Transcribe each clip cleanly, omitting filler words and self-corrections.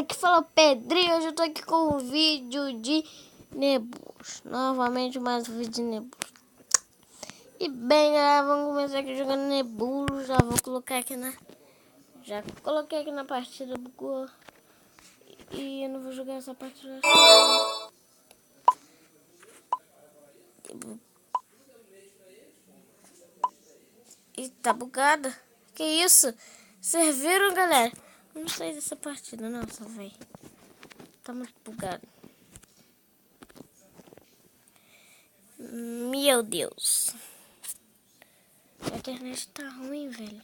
aqui fala Pedrinho. Hoje eu tô aqui com um vídeo de Nebulos. Novamente mais um vídeo de Nebulos. E bem, galera, vamos começar aqui jogando Nebulos. Já vou colocar aqui na... Já coloquei aqui na partida, bugou. E eu não vou jogar essa partida. E tá bugada. Que isso? Vocês viram, galera? Eu não sei dessa partida, não, só véi. Tá muito bugado. Meu Deus. A internet tá ruim, velho.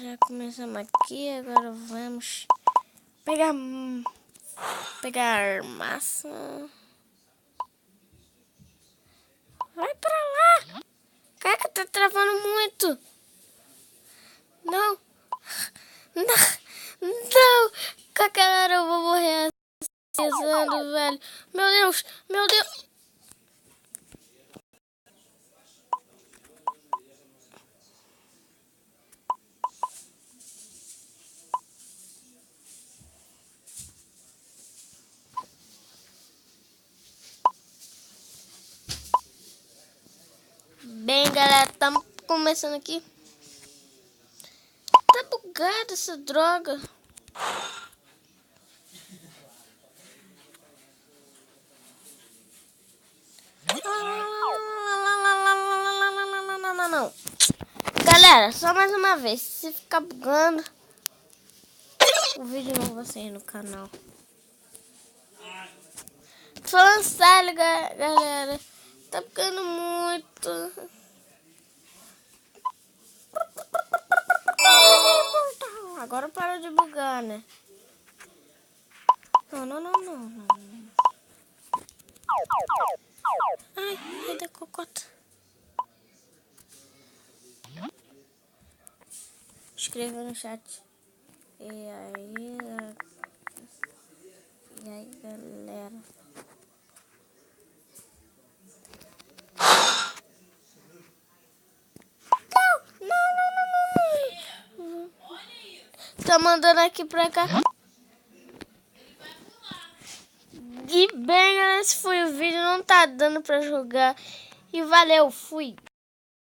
Já começamos aqui, agora vamos pegar massa. Vai pra lá. Caraca, tá travando muito. Não. Não. Não. Galera, eu vou morrer pesando, velho. Meu Deus. Meu Deus. Bem, galera, estamos começando aqui. Tá bugada essa droga. Não. Galera, só mais uma vez. Se ficar bugando, o vídeo não vai sair no canal. Falando sério, galera. Tá bugando muito. Agora parou de bugar, né? Não. Ai, da cocota. Escreva no chat. E aí, galera. Não. Tá mandando aqui pra cá. E bem, galera, esse foi o vídeo. Não tá dando pra jogar. E valeu, fui.